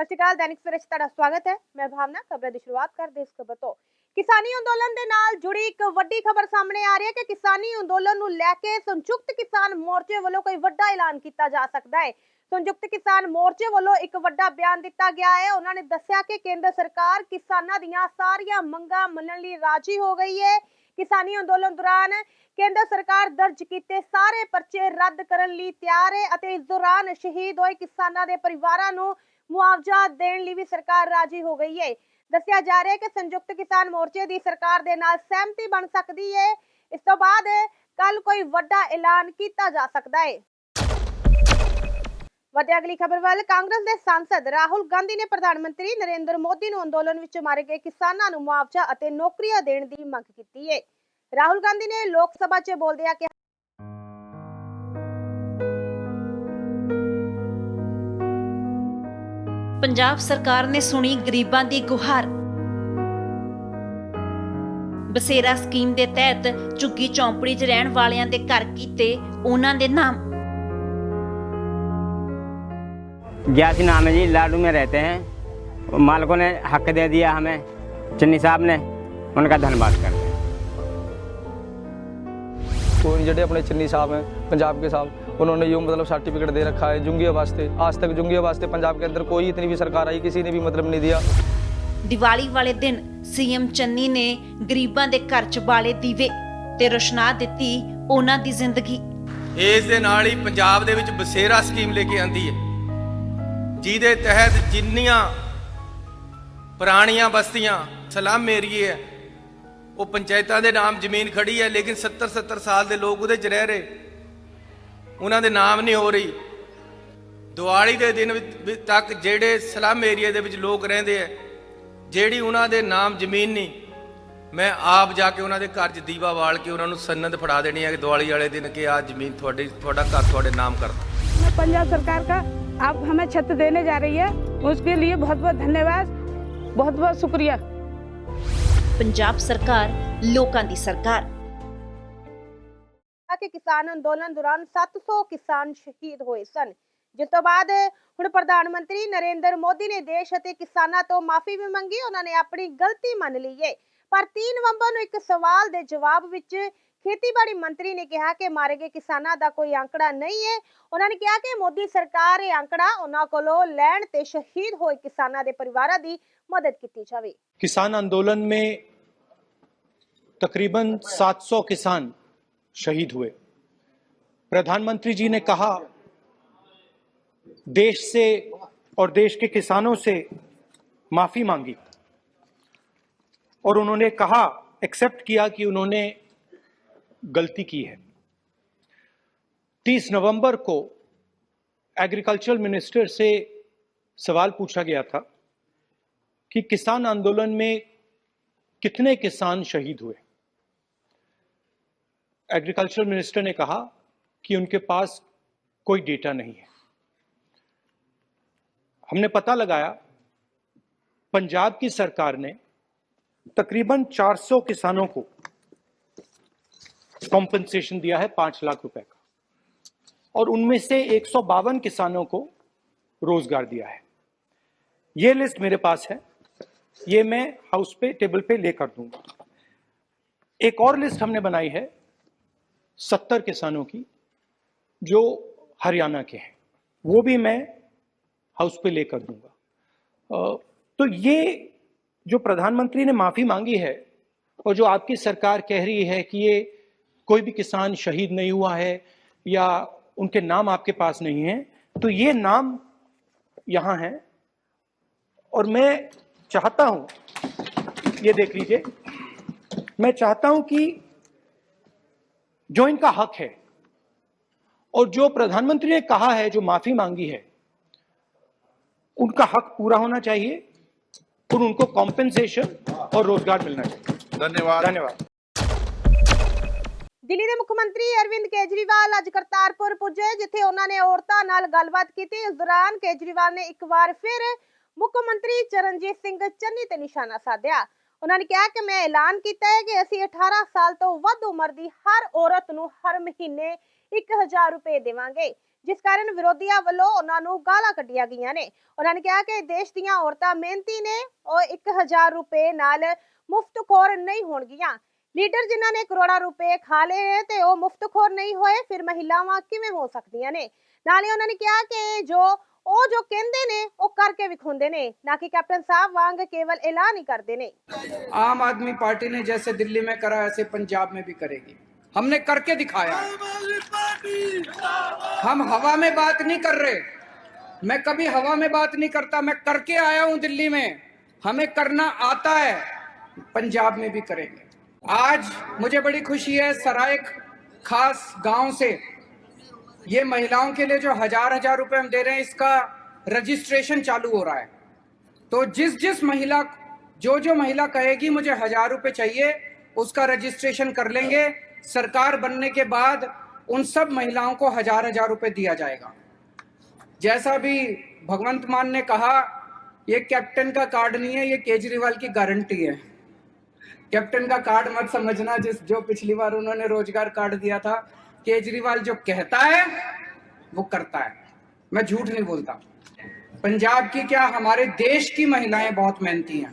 सत श्री अकाल। दैनिक सवेरा 'ਚ ਤੁਹਾਡਾ ਸਵਾਗਤ ਹੈ। मैं भावना। खबरों की शुरुआत करते इस खबर तो किसानी अंदोलन के नाल जुड़ी एक वड्डी खबर सामने आ रही है कि किसानी अंदोलन नूं लैके संयुक्त किसान मोर्चे वालों कोई वड्डा ऐलान किया जा सकता है। संयुक्त किसान मोर्चे वालों एक वड्डा बयान दिता गया है। उन्होंने दस्सिया कि केंद्र सरकार किसानां दीयां सारियां मंगां मनण लई राजी हो गई है। किसानी अंदोलन दौरान केंद्र सरकार दर्ज किए सारे परचे रद्द करने लई तैयार है और इस दौरान शहीद होए किसानां दे परिवारां नूं मुआवजा देने लई भी सरकार राजी हो गई है। दस्सिया जा रहा है कि संयुक्त किसान मोर्चे की सरकार दे नाल सहमति बन सकती है। इस तो बाद कल कोई वड्डा ऐलान किया जा सकता है। वधे अगली खबर वाल कांग्रेस के सांसद राहुल गांधी ने प्रधानमंत्री नरेंद्र मोदी नूं अंदोलन विच मारे गए किसानां नूं मुआवजा अते नौकरियां देण दी मंग कीती है। राहुल गांधी ने लोक सभा च बोलदिआं कि पंजाब सरकार ने सुनी गरीबां दी गुहार। बसेरा स्कीम दे तहत झुग्गी चौंपड़ी च रहण वालियां दे घर कीते उन्हां दे नाम। ग्यासी नाम है जी, लाडू में रहते हैं। मालिकों ने हक दे दिया हमें, चन्नी साहब ने, उनका धन्यवाद करते हैं। कोई जो अपने चन्नी साहब हैं पंजाब के साहब, उन्होंने यूँ मतलब सर्टिफिकेट दे रखा है जुंगिया वास्ते। आज तक जुंगिया वास्ते पंजाब के अंदर कोई इतनी भी सरकार आई, किसी ने भी मतलब नहीं दिया। दिवाली वाले दिन सीएम चन्नी ने गरीबां दे घर च बाले दीवे ते रोशना दित्ती उन्हां दी जिंदगी। इस दे नाल ही पंजाब दे विच बसेरा स्कीम लेके आंदी है, जिहदे तहत जिन्नियां पुरानियां बस्तियां सलाम एरिए है वो पंचायतां दे नाम जमीन खड़ी है, लेकिन 70-70 साल दे लोग उहदे च रह रहे, उन्हां दे नाम नहीं हो रही। दिवाली दे दिन तक जेड़े सलाम एरिए दे विच लोग रहिंदे है, जेड़ी उन्हां दे नाम जमीन नहीं, मैं आप जाके उन्हां दे घर च दीवा बाल के उन्हां नूं सन्नत फड़ा देनी है कि दिवाली वाले दिन कि आ जमीन तुहाडा घर तुहाडे नाम करदा। पंजाब सरकार का आप हमें छत देने जा रही है, उसके लिए बहुत बहुत धन्यवाद, बहुत बहुत शुक्रिया। पंजाब सरकार लोकां दी सरकार। कि किसान अंदोलन दौरान 700 किसान शहीद हुए सन, जिस तो बाद हुण प्रधानमंत्री नरेंद्र मोदी ने देश अते किसानां तो माफी भी मंगी। उन्होंने अपनी गलती मान ली है, पर 3 नवंबर नूं एक सवाल दे जवाब विच खेतीबाड़ी मंत्री ने कहा कि मारे गए किसानां दा कोई आंकड़ा नहीं है। उन्होंने कहा कि मोदी सरकार ये आंकड़ा उन्हां कोलों लैण ते शहीद होए किसानां दे परिवारां दी मदद कीती जावे। किसान आंदोलन में तकरीबन 700 किसान शहीद हुए। प्रधानमंत्री जी ने कहा देश से और देश के किसानों से माफी मांगी और उन्होंने कहा, एक्सेप्ट किया कि उन्होंने गलती की है। 30 नवंबर को एग्रीकल्चर मिनिस्टर से सवाल पूछा गया था कि किसान आंदोलन में कितने किसान शहीद हुए। एग्रीकल्चर मिनिस्टर ने कहा कि उनके पास कोई डेटा नहीं है। हमने पता लगाया, पंजाब की सरकार ने तकरीबन 400 किसानों को कॉम्पेंसेशन दिया है 5 लाख रुपए का, और उनमें से 152 किसानों को रोजगार दिया है। ये लिस्ट मेरे पास है, ये मैं हाउस पे टेबल पे लेकर दूंगा। एक और लिस्ट हमने बनाई है 70 किसानों की जो हरियाणा के हैं, वो भी मैं हाउस पे लेकर दूंगा। तो ये जो प्रधानमंत्री ने माफी मांगी है और जो आपकी सरकार कह रही है कि ये कोई भी किसान शहीद नहीं हुआ है या उनके नाम आपके पास नहीं है, तो ये नाम यहां हैं। और मैं चाहता हूं, ये देख लीजिए, मैं चाहता हूं कि जो इनका हक है और जो प्रधानमंत्री ने कहा है, जो माफी मांगी है, उनका हक पूरा होना चाहिए और उनको कॉम्पेंसेशन और रोजगार मिलना चाहिए। धन्यवाद। दिल्ली के मुख्यमंत्री अरविंद केजरीवाल अज करतारपुर पुजे, जिथे उन्होंने औरतां नाल गलबात की। इस दौरान केजरीवाल ने एक बार फिर मुख्यमंत्री चरणजीत सिंह चन्नी ते निशाना साधिया। उन्होंने कहा कि मैं ऐलान किया है कि असीं 18 साल तो वध उम्र की हर औरत नूं हर महीने 1000 रुपए देवांगे। ਜਿਸ ਕਾਰਨ ਵਿਰੋਧੀਆਂ ਵੱਲੋਂ ਉਹਨਾਂ ਨੂੰ ਗਾਲਾਂ ਕੱਢੀਆਂ ਗਈਆਂ ਨੇ। ਉਹਨਾਂ ਨੇ ਕਿਹਾ ਕਿ ਦੇਸ਼ ਦੀਆਂ ਔਰਤਾਂ ਮਿਹਨਤੀ ਨੇ, ਉਹ 1000 ਰੁਪਏ ਨਾਲ ਮੁਫਤਖੋਰ ਨਹੀਂ ਹੋਣਗੀਆਂ। ਲੀਡਰ ਜਿਨ੍ਹਾਂ ਨੇ ਕਰੋੜਾਂ ਰੁਪਏ ਖਾ ਲਏ ਨੇ ਤੇ ਉਹ ਮੁਫਤਖੋਰ ਨਹੀਂ ਹੋਏ, ਫਿਰ ਮਹਿਲਾਵਾਂ ਕਿਵੇਂ ਹੋ ਸਕਦੀਆਂ ਨੇ। ਨਾਲੇ ਉਹਨਾਂ ਨੇ ਕਿਹਾ ਕਿ ਜੋ ਕਹਿੰਦੇ ਨੇ ਉਹ ਕਰਕੇ ਵਿਖਾਉਂਦੇ ਨੇ, ਨਾ कि कैप्टन साहब वांग केवल ऐलान ही करते ने। आम आदमी पार्टी ने जैसे दिल्ली में करा ऐसे पंजाब में भी करेगी। हमने करके दिखाया। हम हवा में बात नहीं कर रहे, मैं कभी हवा में बात नहीं करता, मैं करके आया हूं दिल्ली में। हमें करना आता है, पंजाब में भी करेंगे। आज मुझे बड़ी खुशी है, सराय खास गांव से ये महिलाओं के लिए जो 1000 रुपए हम दे रहे हैं, इसका रजिस्ट्रेशन चालू हो रहा है। तो जिस महिला जो महिला कहेगी मुझे 1000 रुपए चाहिए, उसका रजिस्ट्रेशन कर लेंगे। सरकार बनने के बाद उन सब महिलाओं को 1000 रुपए दिया जाएगा। जैसा भी भगवंत मान ने कहा, ये कैप्टन का कार्ड नहीं है, ये केजरीवाल की गारंटी है। कैप्टन का कार्ड मत समझना, जो पिछली बार उन्होंने रोजगार कार्ड दिया था। केजरीवाल जो कहता है वो करता है, मैं झूठ नहीं बोलता। पंजाब की क्या, हमारे देश की महिलाएं बहुत मेहनती हैं,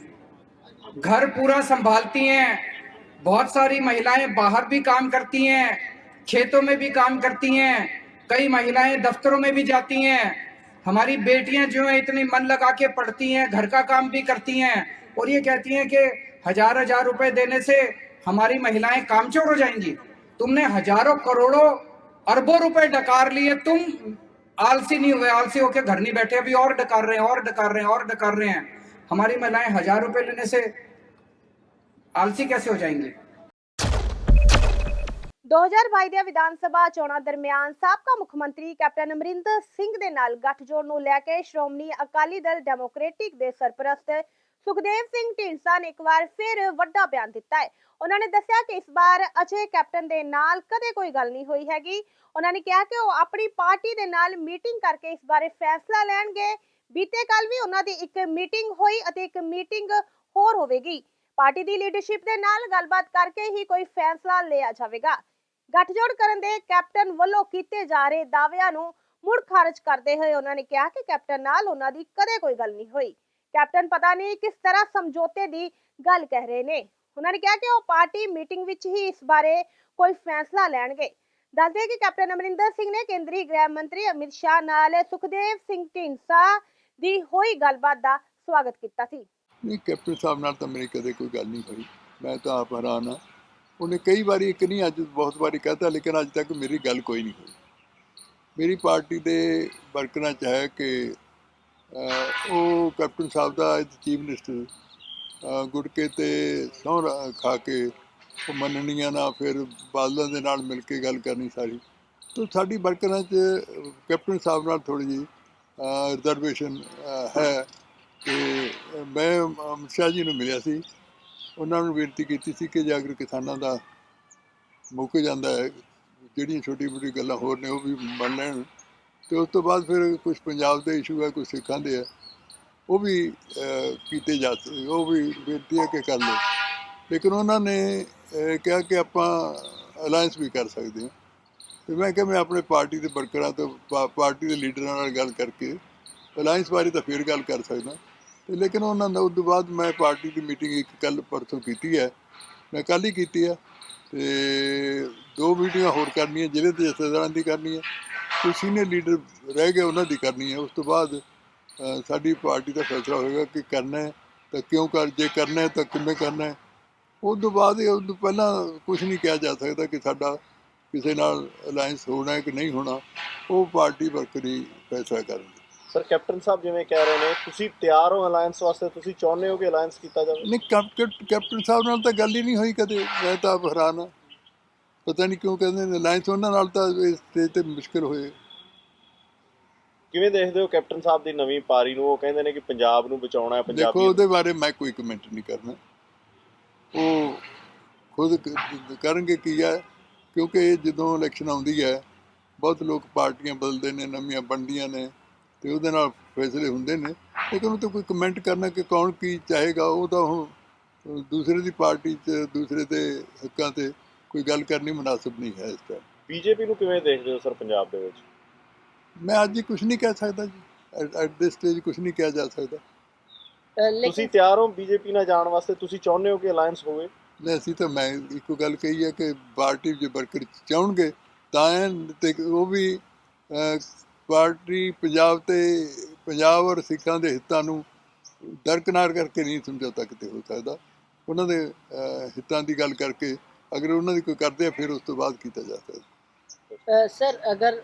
घर पूरा संभालती हैं। बहुत सारी महिलाएं बाहर भी काम करती हैं, खेतों में भी काम करती हैं, कई महिलाएं दफ्तरों में भी जाती हैं। हमारी बेटियां जो है इतनी मन लगा के पढ़ती हैं, घर का काम भी करती हैं, और ये कहती हैं कि 1000 रुपए देने से हमारी महिलाएं कामचोर हो जाएंगी। तुमने हजारों करोड़ों अरबों रुपए डकार लिए, तुम आलसी नहीं हुए, आलसी होकर घर नहीं बैठे, अभी और डकार रहे हैं और डकार रहे हैं और डकार रहे हैं। हमारी महिलाएं 1000 रुपए लेने से आलसी कैसे हो जाएंगी। 2022 ਦੀਆਂ ਵਿਧਾਨ ਸਭਾ ਚੋਣਾਂ ਦਰਮਿਆਨ ਸਾਬਕਾ ਮੁੱਖ ਮੰਤਰੀ ਕੈਪਟਨ ਅਮਰਿੰਦਰ ਸਿੰਘ ਦੇ ਨਾਲ ਗੱਠਜੋੜ ਨੂੰ ਲੈ ਕੇ ਸ਼੍ਰੋਮਣੀ ਅਕਾਲੀ ਦਲ ਡੈਮੋਕ੍ਰੈਟਿਕ ਦੇ ਸਰਪ੍ਰਸਤ ਸੁਖਦੇਵ ਸਿੰਘ ਢੀਂਡਸਾ ਨੇ ਇੱਕ ਵਾਰ ਫਿਰ ਵੱਡਾ ਬਿਆਨ ਦਿੱਤਾ ਹੈ। ਉਹਨਾਂ ਨੇ ਦੱਸਿਆ ਕਿ ਇਸ ਵਾਰ ਅਜੇ ਕੈਪਟਨ ਦੇ ਨਾਲ ਕਦੇ ਕੋਈ ਗੱਲ ਨਹੀਂ ਹੋਈ ਹੈਗੀ। ਉਹਨਾਂ ਨੇ ਕਿਹਾ ਕਿ ਉਹ ਆਪਣੀ ਪਾਰਟੀ ਦੇ ਨਾਲ ਮੀਟਿੰਗ ਕਰਕੇ ਇਸ ਬਾਰੇ ਫੈਸਲਾ ਲੈਣਗੇ। ਬੀਤੇ ਕੱਲ ਵੀ ਉਹਨਾਂ ਦੀ ਇੱਕ ਮੀਟਿੰਗ ਹੋਈ ਅਤੇ ਇੱਕ ਮੀਟਿੰਗ ਹੋਰ ਹੋਵੇਗੀ। ਪਾਰਟੀ ਦੀ ਲੀਡਰਸ਼ਿਪ ਦੇ ਨਾਲ ਗੱਲਬਾਤ ਕਰਕੇ ਹੀ ਕੋਈ ਫੈਸਲਾ ਲਿਆ ਜਾਵੇਗਾ। ਗੱਠਜੋੜ ਕਰਨ ਦੇ ਕੈਪਟਨ ਵੱਲੋਂ ਕੀਤੇ ਜਾ ਰਹੇ ਦਾਅਵਿਆਂ ਨੂੰ ਮੁੜ ਖਾਰਜ ਕਰਦੇ ਹੋਏ ਉਹਨਾਂ ਨੇ ਕਿਹਾ ਕਿ ਕੈਪਟਨ ਨਾਲ ਉਹਨਾਂ ਦੀ ਕਦੇ ਕੋਈ ਗੱਲ ਨਹੀਂ ਹੋਈ। ਕੈਪਟਨ ਪਤਾ ਨਹੀਂ ਕਿਸ ਤਰ੍ਹਾਂ ਸਮਝੌਤੇ ਦੀ ਗੱਲ ਕਹਿ ਰਹੇ ਨੇ। ਉਹਨਾਂ ਨੇ ਕਿਹਾ ਕਿ ਉਹ ਪਾਰਟੀ ਮੀਟਿੰਗ ਵਿੱਚ ਹੀ ਇਸ ਬਾਰੇ ਕੋਈ ਫੈਸਲਾ ਲੈਣਗੇ। ਦੱਸਦੇ ਕਿ ਕੈਪਟਨ ਅਮਰਿੰਦਰ ਸਿੰਘ ਨੇ ਕੇਂਦਰੀ ਗ੍ਰਹਿ ਮੰਤਰੀ ਅਮਿਤ ਸ਼ਾਹ ਨਾਲ ਸੁਖਦੇਵ ਸਿੰਘ ਢੀਂਡਸਾ ਦੀ ਹੋਈ ਗੱਲਬਾਤ ਦਾ ਸਵਾਗਤ ਕੀਤਾ ਸੀ। नहीं, कैप्टन साहब नाल तो मेरी कदे कोई गल नहीं हुई। मैं तो आप हैरान हाँ। उन्हें कई बार एक नहीं अज बहुत बारी कहता, लेकिन अज तक मेरी गल कोई नहीं हुई। मेरी पार्टी के वर्करां च है कि वो कैप्टन साहब का चीफ मिनिस्टर गुड़के ते सौं खा के वो मननिया ना, फिर बादलों के नाल मिल के गल करनी सारी। तो साडी वर्करां च कैप्टन साहब नाल थोड़ी जी रिजर्वेशन है कि मैं अमित शाह जी ਨੂੰ ਮਿਲਿਆ ਸੀ, ਉਹਨਾਂ ਨੂੰ ਬੇਨਤੀ ਕੀਤੀ ਸੀ ਕਿ ਜੇ ਅਗਰ ਕਿਸਾਨਾਂ ਦਾ ਮੁੱਕ ਜਾਂਦਾ ਹੈ, ਜਿਹੜੀਆਂ ਛੋਟੀ ਮੋਟੀ ਗੱਲਾਂ ਹੋਰ ਨੇ ਉਹ ਵੀ ਮੰਨ ਲੈਣ, ਤੇ ਉਸ ਤੋਂ ਬਾਅਦ ਫਿਰ ਕੁਝ ਪੰਜਾਬ ਦੇ ਇਸ਼ੂ ਹੈ, ਕੁਝ ਸਿੱਖਾਂ ਦੇ ਹੈ, ਉਹ ਵੀ ਕੀਤੇ ਜਾ ਸਕਦੇ, ਉਹ ਵੀ ਬੇਨਤੀ ਹੈ ਕਿ ਕਰ ਲਓ। ਲੇਕਿਨ ਉਹਨਾਂ ਨੇ ਕਿਹਾ ਕਿ ਆਪਾਂ ਅਲਾਇੰਸ ਵੀ ਕਰ ਸਕਦੇ ਹਾਂ। ਤੇ ਮੈਂ ਕਿਹਾ ਮੈਂ ਆਪਣੇ ਪਾਰਟੀ ਦੇ ਵਰਕਰਾਂ ਤੋਂ ਪਾਰਟੀ ਦੇ ਲੀਡਰਾਂ ਨਾਲ ਗੱਲ ਕਰਕੇ ਅਲਾਇੰਸ ਬਾਰੇ ਤਾਂ ਫਿਰ ਗੱਲ ਕਰ ਸਕਦਾ। लेकिन उन्होंने उस बाद मैं पार्टी की मीटिंग एक कल परसों की है, मैं कल ही की है, तो 2 मीटिंग होर करनी है, जिले के जथेदारां की करनी है, कोई सीनियर लीडर रह गए उन्होंने करनी है। उस तो बाद साड़ी पार्टी का फैसला होगा कि करना है तो क्यों कर, जे करना है तो किमें करना है। उस तो बाद उस तो पहला कुछ नहीं कहा जा सकता कि साडा किसी नाल अलायंस होना है कि नहीं होना, वो पार्टी वर्कर ही फैसला करेंगे। सर कैप्टन साहब जिवें कह रहे हैं, तुसीं तैयार हो अलायंस वास्ते, तुसीं चाहुंदे हो कि अलायंस कीता जावे? नहीं, कैप्टन साहब नाल तां गल ही नहीं हुई कदे। मैं तो आप हैरान हाँ, पता नहीं क्यों कहते हैं अलायंस उन्हां नाल तां इस स्टेज ते मुश्किल होए। किवें देखदे हो कैप्टन साहब दी नवीं पारी नूं? वो कहंदे ने कि पंजाब नूं बचाउणा है, पंजाबी। देखो ਉਹਦੇ ਬਾਰੇ मैं कोई कमेंट नहीं करना, वो खुद करनगे की है, क्योंकि ਜਦੋਂ इलैक्शन आउंदी है बहुत लोग पार्टियां बदलते हैं, नवीं बनदियां ने, तो ਉਹਦੇ ਨਾਲ फैसले होंगे ने। लेकिन तो कोई कमेंट करना कि कौन की चाहेगा, वो तो हम दूसरे की पार्टी च दूसरे के हकों से कोई गल करनी मुनासिब नहीं है इस टाइम। बीजेपी ਨੂੰ ਕਿਵੇਂ ਦੇਖਦੇ ਹੋ ਸਰ ਪੰਜਾਬ ਦੇ ਵਿੱਚ? मैं आज ही कुछ नहीं कह सकता जी, एट दिस स्टेज कुछ नहीं किया जा सकता। ਤੁਸੀਂ ਤਿਆਰ ਹੋ ਬੀਜੇਪੀ ਨਾਲ ਜਾਣ ਵਾਸਤੇ? ਤੁਸੀਂ ਚਾਹੁੰਦੇ ਹੋ ਕਿ ਅਲਾਈਅੰਸ ਹੋਵੇ? ਨਹੀਂ, ਅਸੀਂ ਤਾਂ ਮੈਂ ਇੱਕੋ ਗੱਲ ਕਹੀ ਹੈ ਕਿ ਪਾਰਟੀ ਜੇ ਵਰਕਰ ਚਾਹੁਣਗੇ ਤਾਂ ਤੇ ਉਹ ਵੀ ਪਾਰਟੀ ਪੰਜਾਬ ਔਰ ਸਿੱਖਾਂ ਦੇ ਹਿੱਤਾਂ ਨੂੰ ਦਰਕਨਾਰ ਕਰਕੇ ਨਹੀਂ ਸਮਝੌਤਾ ਕਿਤੇ ਹੋ ਸਕਦਾ। ਉਹਨਾਂ ਦੇ ਹਿੱਤਾਂ ਦੀ ਗੱਲ ਕਰਕੇ अगर उन्होंने कोई करते हैं फिर उस तो बाद किया जाता है। सर अगर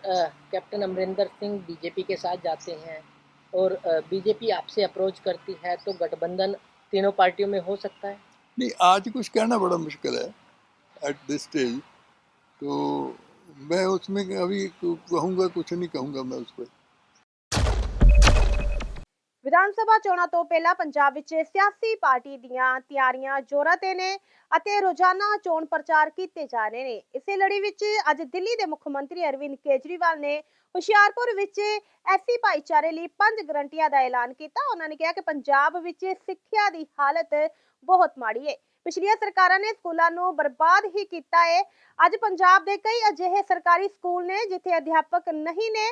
कैप्टन अमरिंदर सिंह बीजेपी के साथ जाते हैं और बीजेपी आपसे अप्रोच करती है तो गठबंधन तीनों पार्टियों में हो सकता है? नहीं, आज कुछ कहना बड़ा मुश्किल है एट दिस स्टेज, तो मैं उसमें अभी कहूँगा कुछ नहीं कहूँगा मैं उस पर। ਵਿਧਾਨ ਸਭਾ ਚੋਣਾਂ ਤੋਂ ਪਹਿਲਾਂ ਪੰਜਾਬ ਵਿੱਚ ਸਿਆਸੀ ਪਾਰਟੀ ਦੀਆਂ ਤਿਆਰੀਆਂ ਜ਼ੋਰਾਂ ਤੇ ਨੇ ਅਤੇ ਰੋਜ਼ਾਨਾ ਚੋਣ ਪ੍ਰਚਾਰ ਕੀਤੇ ਜਾ ਰਹੇ ਨੇ। ਇਸੇ ਲੜੀ ਵਿੱਚ ਅੱਜ ਦਿੱਲੀ ਦੇ ਮੁੱਖ ਮੰਤਰੀ ਅਰਵਿੰਦ ਕੇਜਰੀਵਾਲ ਨੇ ਹੁਸ਼ਿਆਰਪੁਰ ਵਿੱਚ ਐਸੀ ਭਾਈਚਾਰੇ ਲਈ 5 ਗਰੰਟੀਆਂ ਦਾ ਐਲਾਨ ਕੀਤਾ। ਉਹਨਾਂ ਨੇ ਕਿਹਾ ਕਿ ਪੰਜਾਬ ਵਿੱਚ ਸਿੱਖਿਆ ਦੀ ਹਾਲਤ ਬਹੁਤ ਮਾੜੀ ਹੈ। ਪਿਛਲੀਆਂ ਸਰਕਾਰਾਂ ਨੇ ਸਕੂਲਾਂ ਨੂੰ ਬਰਬਾਦ ਹੀ ਕੀਤਾ ਹੈ। ਅੱਜ ਪੰਜਾਬ ਦੇ ਕਈ ਅਜਿਹੇ ਸਰਕਾਰੀ ਸਕੂਲ ਨੇ ਜਿੱਥੇ ਅਧਿਆਪਕ ਨਹੀਂ ਨੇ।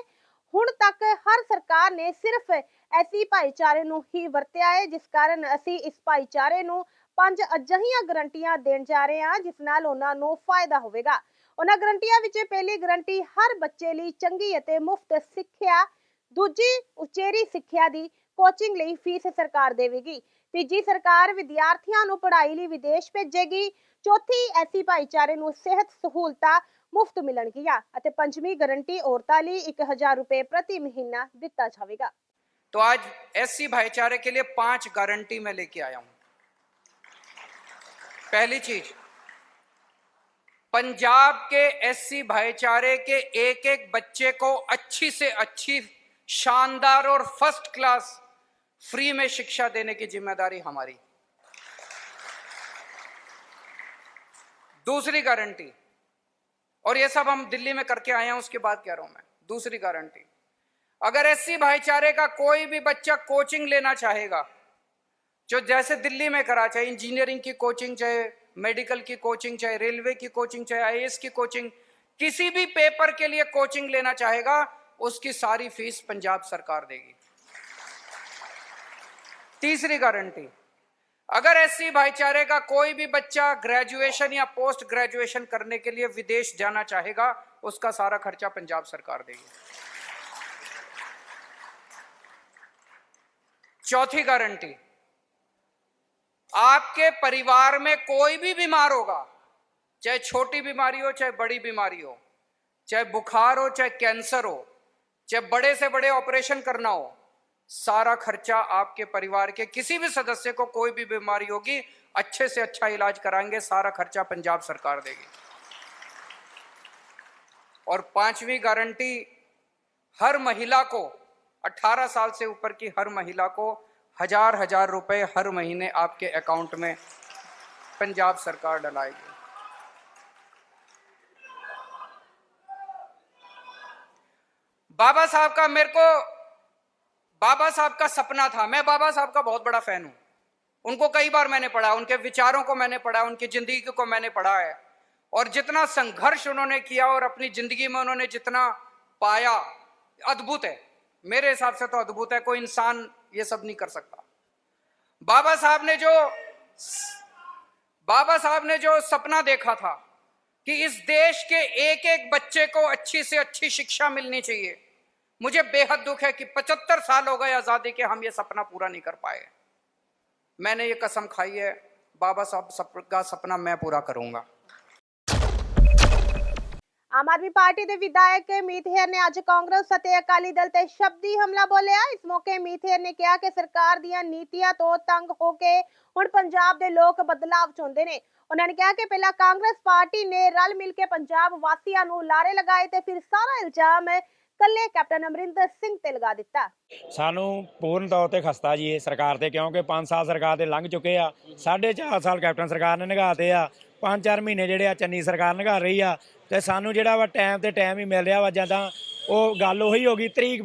ਹੁਣ ਤੱਕ ਹਰ ਸਰਕਾਰ ਨੇ ਸਿਰਫ ਐਸੀ ਭਾਈਚਾਰੇ ਨੂੰ ਹੀ ਵਰਤਿਆ ਹੈ, ਜਿਸ ਕਾਰਨ ਅਸੀਂ ਇਸ ਭਾਈਚਾਰੇ ਨੂੰ 5 ਅਜਿਹੀਆਂ ਗਰੰਟੀਆਂ ਦੇਣ ਜਾ ਰਹੇ ਹਾਂ ਜਿਸ ਨਾਲ ਉਹਨਾਂ ਨੂੰ ਫਾਇਦਾ ਹੋਵੇਗਾ। ਉਹਨਾਂ ਗਰੰਟੀਆਂ ਵਿੱਚ ਪਹਿਲੀ ਗਰੰਟੀ ਹਰ ਬੱਚੇ ਲਈ ਚੰਗੀ ਅਤੇ ਮੁਫਤ ਸਿੱਖਿਆ, ਦੂਜੀ ਉਚੇਰੀ ਸਿੱਖਿਆ ਦੀ ਕੋਚਿੰਗ ਲਈ ਫੀਸ ਸਰਕਾਰ ਦੇਵੇਗੀ, ਤੀਜੀ ਸਰਕਾਰ ਵਿਦਿਆਰਥੀਆਂ ਨੂੰ ਪੜ੍ਹਾਈ ਲਈ ਵਿਦੇਸ਼ ਭੇਜੇਗੀ, ਚੌਥੀ ਐਸੀ ਭਾਈਚਾਰੇ ਨੂੰ ਸਿਹਤ ਸਹੂਲਤਾਂ ਮੁਫਤ ਮਿਲਣਗੀਆਂ ਅਤੇ ਪੰਜਵੀਂ ਗਰੰਟੀ औरतों ਲਈ 1000 रुपए प्रति महीना दिता जाएगा। तो आज एससी भाईचारे के लिए 5 गारंटी मैं लेके आया हूं। पहली चीज, पंजाब के एससी भाईचारे के एक एक बच्चे को अच्छी से अच्छी, शानदार और फर्स्ट क्लास फ्री में शिक्षा देने की जिम्मेदारी हमारी। दूसरी गारंटी, और ये सब हम दिल्ली में करके आए हैं, उसके बाद कह रहा हूं मैं, दूसरी गारंटी, अगर एससी भाईचारे का कोई भी बच्चा कोचिंग लेना चाहेगा, जो जैसे दिल्ली में करा, चाहे इंजीनियरिंग की कोचिंग, चाहे मेडिकल की कोचिंग, चाहे रेलवे की कोचिंग, चाहे आईएएस की कोचिंग, किसी भी पेपर के लिए कोचिंग लेना चाहेगा, उसकी सारी फीस पंजाब सरकार देगी। तीसरी गारंटी, अगर एससी भाईचारे का कोई भी बच्चा ग्रेजुएशन या पोस्ट ग्रेजुएशन करने के लिए विदेश जाना चाहेगा, उसका सारा खर्चा पंजाब सरकार देगी। चौथी गारंटी, आपके परिवार में कोई भी बीमार होगा, चाहे छोटी बीमारी हो चाहे बड़ी बीमारी हो, चाहे बुखार हो चाहे कैंसर हो, चाहे बड़े से बड़े ऑपरेशन करना हो, सारा खर्चा आपके परिवार के किसी भी सदस्य को कोई भी बीमारी होगी, अच्छे से अच्छा इलाज कराएंगे, सारा खर्चा पंजाब सरकार देगी। और पांचवी गारंटी, हर महिला को, 18 साल से ऊपर की हर महिला को 1000 रुपए हर महीने आपके अकाउंट में पंजाब सरकार डलाएगी। बाबा साहब का सपना था, मैं बाबा साहब का बहुत बड़ा फैन हूं, उनको कई बार मैंने पढ़ा, उनके विचारों को मैंने पढ़ा, उनकी जिंदगी को मैंने पढ़ा है, और जितना संघर्ष उन्होंने किया और अपनी जिंदगी में उन्होंने जितना पाया, अद्भुत है, मेरे हिसाब से तो अद्भुत है, कोई इंसान ये सब नहीं कर सकता। बाबा साहब ने जो सपना देखा था कि इस देश के एक एक बच्चे को अच्छी से अच्छी शिक्षा मिलनी चाहिए, मुझे बेहद दुख है कि 75 साल हो गए आजादी के, हम ये सपना पूरा नहीं कर पाए। मैंने ये कसम खाई है, बाबा साहब का सपना मैं पूरा करूंगा। ਆਮ ਆਦਮੀ ਪਾਰਟੀ ਦੇ ਵਿਧਾਇਕ ਮੀਤ ਹੇਰ ਨੇ ਅੱਜ ਕਾਂਗਰਸ ਅਤੇ ਅਕਾਲੀ ਦਲ ਤੇ ਸ਼ਬਦੀ ਹਮਲਾ ਬੋਲਿਆ। ਇਸ ਮੌਕੇ ਮੀਤ ਹੇਰ ਨੇ ਕਿਹਾ ਕਿ ਸਰਕਾਰ ਦੀਆਂ ਨੀਤੀਆਂ ਤੋਂ ਤੰਗ ਹੋ ਕੇ ਹੁਣ ਪੰਜਾਬ ਦੇ ਲੋਕ ਬਦਲਾਵ ਚਾਹੁੰਦੇ ਨੇ। ਉਹਨਾਂ ਨੇ ਕਿਹਾ ਕਿ ਪਹਿਲਾਂ ਕਾਂਗਰਸ ਪਾਰਟੀ ਨੇ ਰਲ ਮਿਲ ਕੇ ਪੰਜਾਬ ਵਾਸੀਆਂ ਨੂੰ ਲਾਰੇ ਲਗਾਏ ਤੇ ਫਿਰ ਸਾਰਾ ਇਲਜ਼ਾਮ ਕੱਲੇ ਕੈਪਟਨ ਅਮਰਿੰਦਰ ਸਿੰਘ ਤੇ ਲਗਾ ਦਿੱਤਾ। ਸਾਨੂੰ ਪੂਰਨ ਤੌਰ ਤੇ ਖਸਤਾ ਜੀ ਇਹ ਸਰਕਾਰ ਤੇ, ਕਿਉਂਕਿ 5 ਸਾਲ ਸਰਕਾਰ ਦੇ ਲੰਘ ਚੁੱਕੇ ਆ, 4.5 ਸਾਲ ਕੈਪਟਨ ਸਰਕਾਰ ਨੇ ਨਿਗਾਹਤੇ ਆ, 5-4 ਮਹੀਨੇ ਜਿਹੜੇ ਆ ਚੰਨੀ ਸਰਕਾਰ ਨਿਗਾਹ ਰਹੀ ਆ, ਤੇ ਸਾਨੂੰ ਜਿਹੜਾ ਵਾ ਟਾਈਮ ਤੇ ਟਾਈਮ ਹੀ ਮਿਲ ਰਿਹਾ ਵਾ। ਜਾਂ ਤਾਂ ਉਹ ਗੱਲ ਉਹੀ ਹੋ ਗਈ, ਤਰੀਕ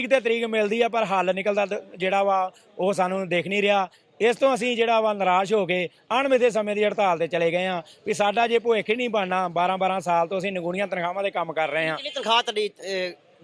ਤੇ ਤਰੀਕ ਮਿਲਦੀ ਆ, ਪਰ ਹੱਲ ਨਿਕਲਦਾ ਜਿਹੜਾ ਵਾ ਉਹ ਸਾਨੂੰ ਦੇਖ ਨਹੀਂ ਰਿਹਾ। ਇਸ ਤੋਂ ਅਸੀਂ ਜਿਹੜਾ ਵਾ ਨਿਰਾਸ਼ ਹੋ ਕੇ ਅਣਮਿੱਥੇ ਸਮੇਂ ਦੀ ਹੜਤਾਲ ਤੇ ਚਲੇ ਗਏ ਆ ਵੀ ਸਾਡਾ ਜੇ ਭੁੱਖ ਹੀ ਨਹੀਂ ਬਣਨਾ। 12 ਸਾਲ ਤੋਂ ਅਸੀਂ ਨਿਗੂਣੀਆਂ ਤਨਖਾਹਾਂ ਤੇ ਕੰਮ ਕਰ ਰਹੇ ਹਾਂ। ਤਨਖਾਹ ਤੁਹਾਡੀ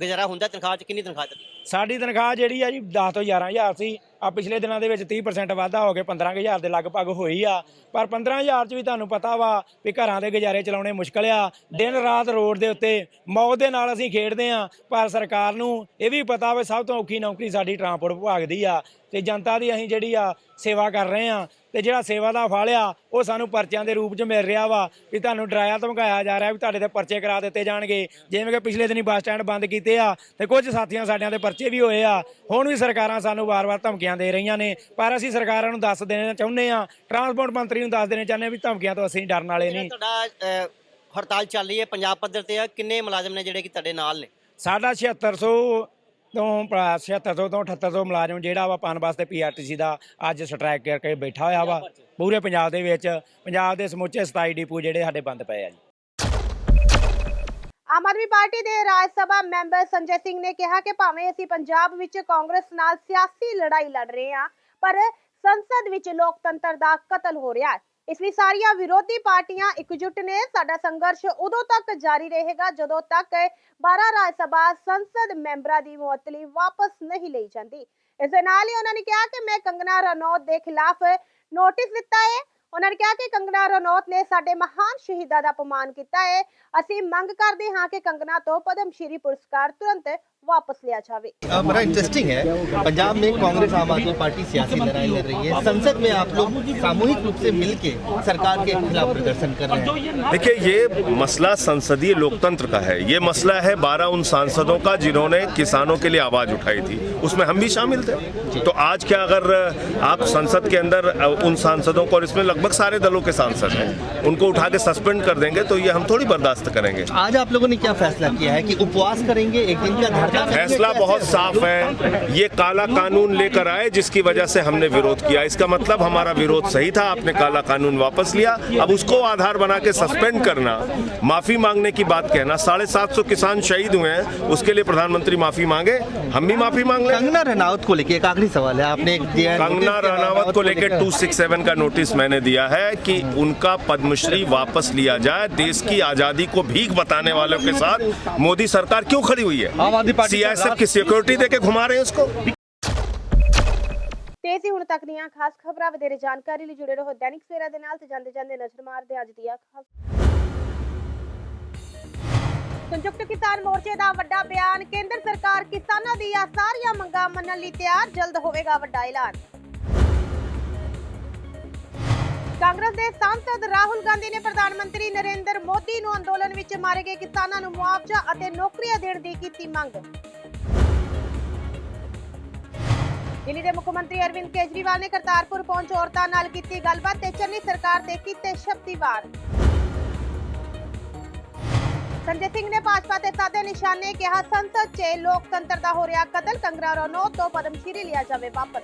ਗੁਜ਼ਾਰਾ ਹੁੰਦਾ ਤਨਖਾਹ 'ਚ? ਕਿੰਨੀ ਤਨਖਾਹ ਚੱਲੀ? ਸਾਡੀ ਤਨਖਾਹ ਜਿਹੜੀ ਆ ਜੀ 10 ਤੋਂ 11,000 ਸੀ। ਆ ਪਿਛਲੇ ਦਿਨਾਂ ਦੇ ਵਿੱਚ 30% ਵਾਧਾ ਹੋ ਕੇ 15,000 ਦੇ ਲਗਭਗ ਹੋਈ ਆ। ਪਰ 15,000 ਚ ਵੀ ਤੁਹਾਨੂੰ ਪਤਾ ਵਾ ਵੀ ਘਰਾਂ ਦੇ ਗੁਜ਼ਾਰੇ ਚਲਾਉਣੇ ਮੁਸ਼ਕਲ ਆ। ਦਿਨ ਰਾਤ ਰੋਡ ਦੇ ਉੱਤੇ ਮੌਤ ਦੇ ਨਾਲ ਅਸੀਂ ਖੇਡਦੇ ਆ। ਪਰ ਸਰਕਾਰ ਨੂੰ ਇਹ ਵੀ ਪਤਾ ਵਾ ਸਭ ਤੋਂ ਔਖੀ ਨੌਕਰੀ ਸਾਡੀ ਟਰਾਂਸਪੋਰਟ ਵਿਭਾਗ ਦੀ ਆ ਤੇ ਜਨਤਾ ਦੀ ਅਸੀਂ ਜਿਹੜੀ ਆ ਸੇਵਾ ਕਰ ਰਹੇ ਆ ਤੇ ਜਿਹੜਾ ਸੇਵਾ ਦਾ ਫਲ ਆ ਉਹ ਸਾਨੂੰ ਪਰਚਿਆਂ ਦੇ ਰੂਪ 'ਚ ਮਿਲ ਰਿਹਾ ਵਾ ਵੀ ਤੁਹਾਨੂੰ ਡਰਾਇਆ ਧਮਕਾਇਆ ਜਾ ਰਿਹਾ ਵੀ ਤੁਹਾਡੇ ਤੇ ਪਰਚੇ ਕਰਾ ਦਿੱਤੇ ਜਾਣਗੇ। ਜਿਵੇਂ ਕਿ ਪਿਛਲੇ ਦਿਨੀ ਬੱਸ ਸਟੈਂਡ ਬੰਦ ਕੀਤੇ ਆ ਤੇ ਕੁਝ ਸਾਥੀਆਂ ਸਾਡਿਆਂ ਦੇ ਪਰਚੇ ਵੀ ਹੋਏ ਆ। ਹੁਣ ਵੀ ਸਰਕਾਰਾਂ ਸਾਨੂੰ ਵਾਰ-ਵਾਰ ਧਮਕੀਆਂ ਦੇ ਰਹੀਆਂ ਨੇ, ਪਰ ਅਸੀਂ ਸਰਕਾਰਾਂ ਨੂੰ ਦੱਸ ਦੇਣਾ ਚਾਹੁੰਦੇ ਆ, ਟਰਾਂਸਪੋਰਟ ਮੰਤਰੀ ਨੂੰ ਦੱਸ ਦੇਣਾ ਚਾਹੁੰਦੇ ਆ ਵੀ ਧਮਕੀਆਂ ਤੋਂ ਅਸੀਂ ਡਰਨ ਵਾਲੇ ਨਹੀਂ। ਤੁਹਾਡਾ ਹੜਤਾਲ ਚੱਲ ਰਹੀ ਹੈ ਪੰਜਾਬ ਪੱਧਰ ਤੇ, ਕਿੰਨੇ ਮੁਲਾਜ਼ਮ ਨੇ ਜਿਹੜੇ ਕਿ ਤੁਹਾਡੇ ਨਾਲ ਨੇ? ਸਾਡਾ 7600 ਤੋਂ 7800 ਮੁਲਾਜ਼ਮ ਜਿਹੜਾ ਵਾ ਪਨ ਵਾਸਤੇ PRTC ਦਾ ਅੱਜ ਸਟ੍ਰਾਈਕ ਕਰਕੇ ਬੈਠਾ ਹੋਇਆ ਵਾ ਪੂਰੇ ਪੰਜਾਬ ਦੇ ਵਿੱਚ। ਪੰਜਾਬ ਦੇ ਸਮੁੱਚੇ 27 ਡਿਪੂ ਜਿਹੜੇ ਸਾਡੇ ਬੰਦ ਪਏ ਆ ਜੀ। ਆਮ ਆਦਮੀ ਪਾਰਟੀ ਦੇ ਰਾਜ ਸਭਾ ਮੈਂਬਰ ਸੰਜੇ ਸਿੰਘ ਨੇ ਕਿਹਾ ਕਿ ਭਾਵੇਂ ਅਸੀਂ ਪੰਜਾਬ ਵਿੱਚ ਕਾਂਗਰਸ ਨਾਲ ਸਿਆਸੀ ਲੜਾਈ ਲੜ ਰਹੇ ਹਾਂ, ਪਰ ਸੰਸਦ ਵਿੱਚ ਲੋਕਤੰਤਰ ਦਾ ਕਤਲ ਹੋ ਰਿਹਾ ਹੈ। ਇਸ ਲਈ ਸਾਰੀਆਂ ਵਿਰੋਧੀ ਪਾਰਟੀਆਂ ਇਕਜੁੱਟ ਨੇ। ਸਾਡਾ ਸੰਘਰਸ਼ ਉਦੋਂ ਤੱਕ ਜਾਰੀ ਰਹੇਗਾ ਜਦੋਂ ਤੱਕ 12 ਰਾਜ ਸਭਾ ਸੰਸਦ ਮੈਂਬਰਾਂ ਦੀ ਮੁਅੱਤਲੀ ਵਾਪਸ ਨਹੀਂ ਲਈ ਜਾਂਦੀ। ਇਸ ਦੇ ਨਾਲ ਹੀ ਉਹਨਾਂ ਨੇ ਕਿਹਾ ਕਿ ਮੈਂ ਕੰਗਨਾ ਰਣੌਤ ਦੇ ਖਿਲਾਫ ਨੋਟਿਸ ਦਿੱਤਾ ਹੈ। ਉਹਨਾਂ ਨੇ ਕਿਹਾ ਕਿ ਕੰਗਨਾ ਰਣੌਤ ਨੇ ਸਾਡੇ ਮਹਾਨ ਸ਼ਹੀਦਾਂ ਦਾ ਅਪਮਾਨ ਕੀਤਾ ਹੈ। ਅਸੀਂ ਮੰਗ ਕਰਦੇ ਹਾਂ ਕਿ ਕੰਗਨਾ ਤੋਂ पद्म श्री पुरस्कार तुरंत वापस लिया जावे। बड़ा इंटरेस्टिंग है, पंजाब में कांग्रेस आम आदमी पार्टी सियासी लड़ाई लड़ रही है, संसद में आप लोग सामूहिक रूप से मिलके सरकार के खिलाफ प्रदर्शन कर रहे हैं। देखिए, ये मसला संसदीय लोकतंत्र का है। ये मसला है 12 उन सांसदों का जिन्होंने किसानों के लिए आवाज उठाई थी, उसमें हम भी शामिल थे। तो आज क्या अगर आप संसद के अंदर उन सांसदों को, और इसमें लगभग सारे दलों के सांसद हैं, उनको उठा के सस्पेंड कर देंगे तो ये हम थोड़ी बर्दाश्त करेंगे। आज आप लोगों ने क्या फैसला किया है कि उपवास करेंगे, एक दिन का धरना? फैसला बहुत साफ है। ये काला कानून लेकर आए जिसकी वजह से हमने विरोध किया। इसका मतलब हमारा विरोध सही था, आपने काला कानून वापस लिया। अब उसको आधार बना के सस्पेंड करना, माफी मांगने की बात कहना, 750 किसान शहीद हुए हैं, उसके लिए प्रधानमंत्री माफी मांगे, हम भी माफी मांग लें। कंगना रनौत को लेकर एक आखिरी सवाल है, आपने कंगना रनौत को लेकर 267 का नोटिस मैंने दिया है कि उनका पद्मश्री वापस लिया जाए। देश की आजादी को भीख बताने वालों के साथ मोदी सरकार क्यों खड़ी हुई है? CISF की सिक्योरिटी देके घुमा रहे हैं उसको। तेजी ਹੁਣ ਤੱਕ ਦੀਆਂ ਖਾਸ ਖਬਰਾਂ ਵਧੇਰੇ ਜਾਣਕਾਰੀ ਲਈ ਜੁੜੇ ਰਹੋ ਦੈਨਿਕ ਸਵੇਰਾ ਦੇ ਨਾਲ ਤੇ ਜਾਂਦੇ ਜਾਂਦੇ ਨਜ਼ਰ ਮਾਰਦੇ ਅੱਜ ਦੀਆਂ ਖਾਸ। ਸੰਯੁਕਤ ਕਿਸਾਨ ਮੋਰਚੇ ਦਾ ਵੱਡਾ ਬਿਆਨ, ਕੇਂਦਰ ਸਰਕਾਰ ਕਿਸਾਨਾਂ ਦੀਆਂ ਸਾਰੀਆਂ ਮੰਗਾਂ ਮੰਨਣ ਲਈ ਤਿਆਰ, ਜਲਦ ਹੋਵੇਗਾ ਵੱਡਾ ਐਲਾਨ। ਕਾਂਗਰਸ ਦੇ ਸਾਂਸਦ ਰਾਹੁਲ ਗਾਂਧੀ ਨੇ ਪ੍ਰਧਾਨ ਮੰਤਰੀ ਨਰਿੰਦਰ ਮੋਦੀ ਨੂੰ ਅੰਦੋਲਨ ਵਿੱਚ ਮਾਰੇ ਗਏ ਕਿਸਾਨਾਂ ਨੂੰ ਮੁਆਵਜ਼ਾ ਅਤੇ ਨੌਕਰੀਆਂ ਦੇਣ ਦੀ ਕੀਤੀ ਮੰਗ। ਦਿੱਲੀ ਦੇ ਮੁੱਖ ਮੰਤਰੀ ਅਰਵਿੰਦ ਕੇਜਰੀਵਾਲ ਨੇ ਕਰਤਾਰਪੁਰ ਪਹੁੰਚ ਔਰਤਾਂ ਨਾਲ ਕੀਤੀ ਗੱਲਬਾਤ ਤੇ ਚੰਨੀ ਸਰਕਾਰ ਤੇ ਕੀਤੇ ਸ਼ਬਦੀ ਵਾਰ। ਸੰਜੇ ਸਿੰਘ ਨੇ ਭਾਜਪਾ ਤੇ ਸਾਧੇ ਨਿਸ਼ਾਨੇ, ਕਿਹਾ ਸੰਸਦ 'ਚ ਲੋਕਤੰਤਰ ਦਾ ਹੋ ਰਿਹਾ ਕਤਲ, ਕੰਗਨਾ ਰਣੌਤ ਤੋਂ ਪਦਮ ਸ਼੍ਰੀ ਲਿਆ ਜਾਵੇ ਵਾਪਸ।